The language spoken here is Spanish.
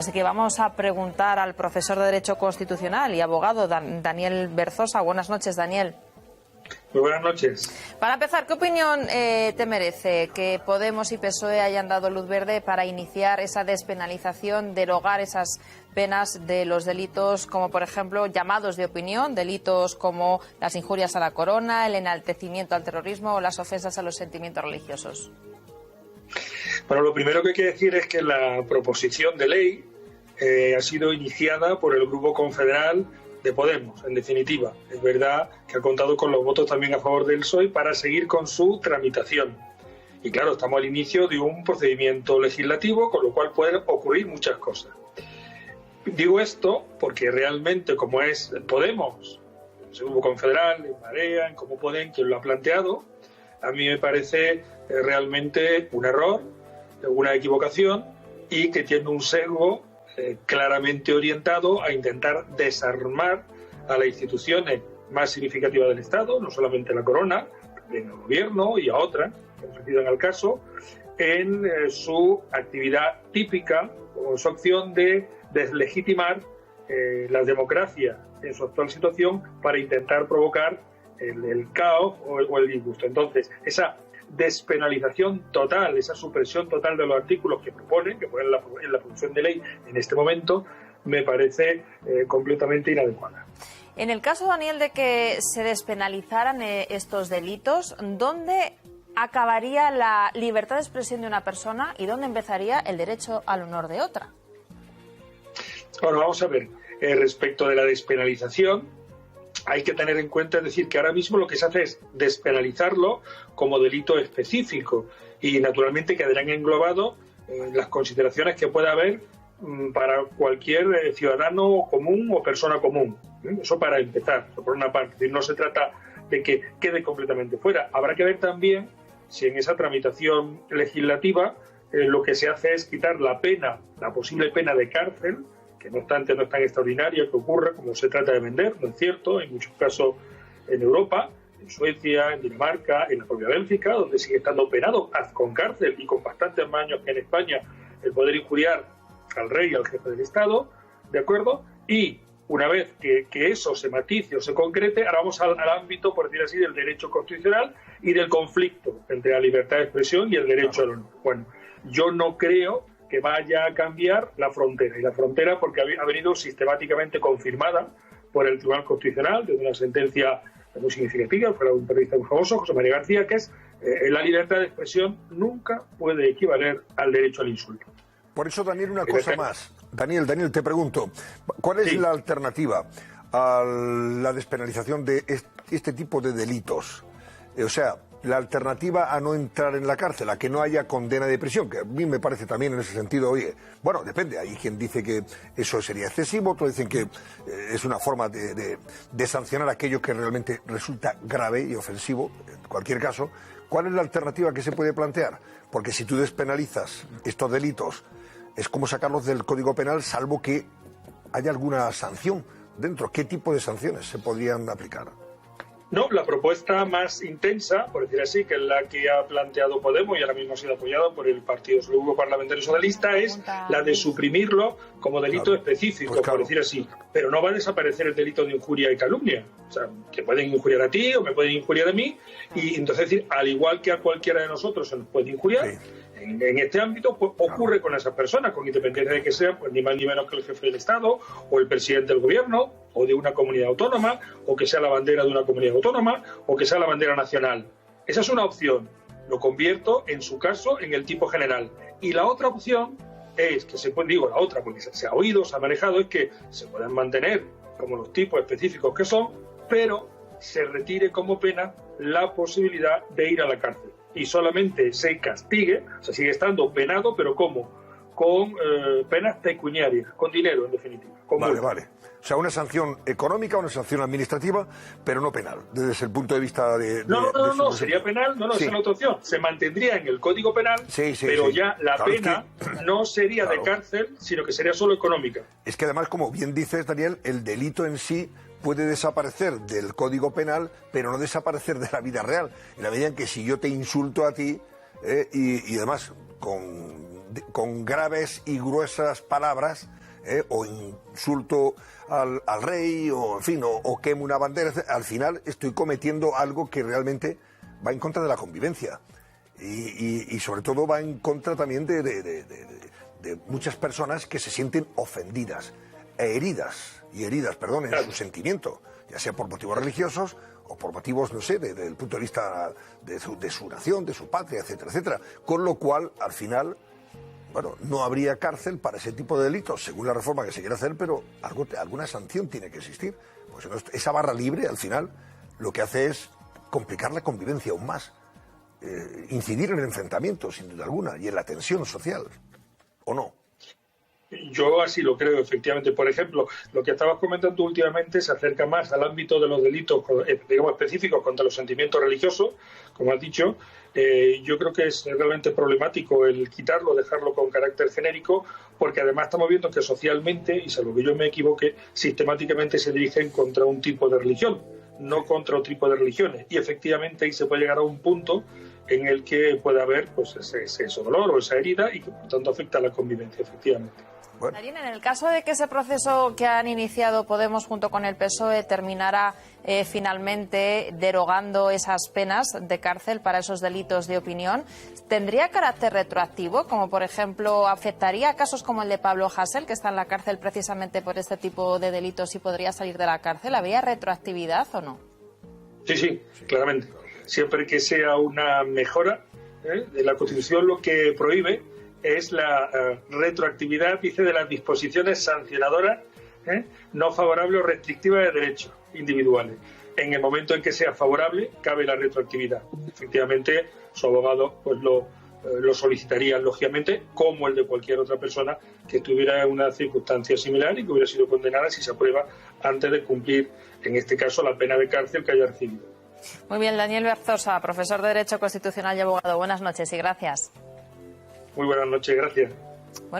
Así que vamos a preguntar al profesor de Derecho Constitucional y abogado Daniel Berzosa. Buenas noches, Daniel. Muy buenas noches. Para empezar, ¿qué opinión te merece que Podemos y PSOE hayan dado luz verde para iniciar esa despenalización, derogar esas penas de los delitos como, por ejemplo, llamados de opinión, delitos como las injurias a la corona, el enaltecimiento al terrorismo o las ofensas a los sentimientos religiosos? Bueno, lo primero que hay que decir es que la proposición de ley ha sido iniciada por el Grupo Confederal de Podemos, en definitiva. Es verdad que ha contado con los votos también a favor del PSOE para seguir con su tramitación. Y claro, estamos al inicio de un procedimiento legislativo, con lo cual pueden ocurrir muchas cosas. Digo esto porque realmente, como es Podemos, el Grupo Confederal, en Marea, en Cómo Podem, quien lo ha planteado, a mí me parece realmente un error, una equivocación, y que tiene un sesgo claramente orientado a intentar desarmar a las instituciones más significativas del Estado, no solamente la corona, también al gobierno y a otras que han sentido en el caso, en su actividad típica o su opción de deslegitimar la democracia en su actual situación para intentar provocar el caos o el disgusto. Entonces, esa despenalización total, esa supresión total de los artículos que proponen, que ponen en la proposición de ley en este momento, me parece completamente inadecuada. En el caso, Daniel, de que se despenalizaran estos delitos, ¿dónde acabaría la libertad de expresión de una persona y dónde empezaría el derecho al honor de otra? Bueno, vamos a ver, respecto de la despenalización, hay que tener en cuenta, es decir, que ahora mismo lo que se hace es despenalizarlo como delito específico y naturalmente quedarán englobados las consideraciones que pueda haber para cualquier ciudadano común o persona común. Eso para empezar, por una parte. Es decir, no se trata de que quede completamente fuera. Habrá que ver también si en esa tramitación legislativa lo que se hace es quitar la pena, la posible pena de cárcel, que no obstante no es tan extraordinaria, que ocurre como se trata de vender, no es cierto, en muchos casos en Europa, en Suecia, en Dinamarca, en la propia Bélgica, donde sigue estando penado con cárcel y con bastantes más años que en España el poder injuriar al rey y al jefe del Estado, ¿de acuerdo? Y una vez que eso se matice o se concrete, ahora vamos al ámbito, por decir así, del derecho constitucional y del conflicto entre la libertad de expresión y el derecho al honor. Bueno, yo no creo que vaya a cambiar la frontera. Y la frontera porque ha venido sistemáticamente confirmada por el Tribunal Constitucional desde una sentencia muy significativa, fue un periodista muy famoso, José María García, que es la libertad de expresión nunca puede equivaler al derecho al insulto. Por eso, Daniel, una cosa más. Daniel, te pregunto, ¿cuál es la alternativa a la despenalización de este tipo de delitos? O sea, la alternativa a no entrar en la cárcel, a que no haya condena de prisión, que a mí me parece también en ese sentido, oye, bueno, depende, hay quien dice que eso sería excesivo, otros dicen que es una forma de sancionar aquello que realmente resulta grave y ofensivo, en cualquier caso. ¿Cuál es la alternativa que se puede plantear? Porque si tú despenalizas estos delitos, es como sacarlos del Código Penal, salvo que haya alguna sanción dentro. ¿Qué tipo de sanciones se podrían aplicar? No, la propuesta más intensa, por decir así, que es la que ha planteado Podemos y ahora mismo ha sido apoyada por el Partido Grupo Parlamentario Socialista, es la de suprimirlo como delito específico, pues claro, por decir así. Pero no va a desaparecer el delito de injuria y calumnia. O sea, que pueden injuriar a ti o me pueden injuriar a mí, y entonces, es decir, al igual que a cualquiera de nosotros se nos puede injuriar, sí, en este ámbito pues, ocurre con esas personas, con independencia de que sea pues, ni más ni menos que el jefe del Estado o el presidente del gobierno o de una comunidad autónoma o que sea la bandera de una comunidad autónoma o que sea la bandera nacional. Esa es una opción. Lo convierto, en su caso, en el tipo general. Y la otra opción es que se puede, digo la otra porque se ha oído, se ha manejado, es que se puedan mantener como los tipos específicos que son, pero se retire como pena la posibilidad de ir a la cárcel. Y solamente se castigue, o sea, sigue estando penado, pero ¿cómo? Con penas pecuniarias, con dinero, en definitiva. Vale. O sea, una sanción económica, una sanción administrativa, pero no penal, desde el punto de vista de... No, sería penal, sí. Esa es la otra opción. Se mantendría en el Código Penal, pero ya la pena no sería de cárcel, sino que sería solo económica. Es que además, como bien dices, Daniel, el delito en sí puede desaparecer del Código Penal, pero no desaparecer de la vida real. En la medida en que si yo te insulto a ti, y además con con graves y gruesas palabras, o insulto al rey, o en fin, o quemo una bandera, al final estoy cometiendo algo que realmente va en contra de la convivencia y sobre todo va en contra también de muchas personas que se sienten ofendidas e heridas en su sentimiento, ya sea por motivos religiosos o por motivos, no sé, desde el punto de vista de su nación, de su patria, etcétera, etcétera. Con lo cual, al final, bueno, no habría cárcel para ese tipo de delitos, según la reforma que se quiere hacer, pero alguna sanción tiene que existir. Pues esa barra libre, al final, lo que hace es complicar la convivencia aún más, incidir en el enfrentamiento, sin duda alguna, y en la tensión social, ¿o no? Yo así lo creo, efectivamente. Por ejemplo, lo que estabas comentando últimamente se acerca más al ámbito de los delitos, digamos, específicos contra los sentimientos religiosos, como has dicho. Yo creo que es realmente problemático el quitarlo, dejarlo con carácter genérico, porque además estamos viendo que socialmente, y salvo que yo me equivoque, sistemáticamente se dirigen contra un tipo de religión, no contra otro tipo de religiones. Y efectivamente ahí se puede llegar a un punto en el que puede haber pues ese dolor o esa herida y que por tanto afecta a la convivencia, efectivamente. Bueno. En el caso de que ese proceso que han iniciado Podemos junto con el PSOE terminara finalmente derogando esas penas de cárcel para esos delitos de opinión, ¿tendría carácter retroactivo? Como por ejemplo, ¿afectaría a casos como el de Pablo Hasél, que está en la cárcel precisamente por este tipo de delitos y podría salir de la cárcel? ¿Habría retroactividad o no? Sí, claramente. Siempre que sea una mejora de la Constitución, lo que prohíbe es la retroactividad, dice, de las disposiciones sancionadoras no favorables o restrictivas de derechos individuales. En el momento en que sea favorable, cabe la retroactividad. Efectivamente, su abogado pues lo solicitaría, lógicamente, como el de cualquier otra persona que estuviera en una circunstancia similar y que hubiera sido condenada si se aprueba antes de cumplir, en este caso, la pena de cárcel que haya recibido. Muy bien, Daniel Berzosa, profesor de Derecho Constitucional y abogado. Buenas noches y gracias. Muy buenas noches, gracias. Bueno.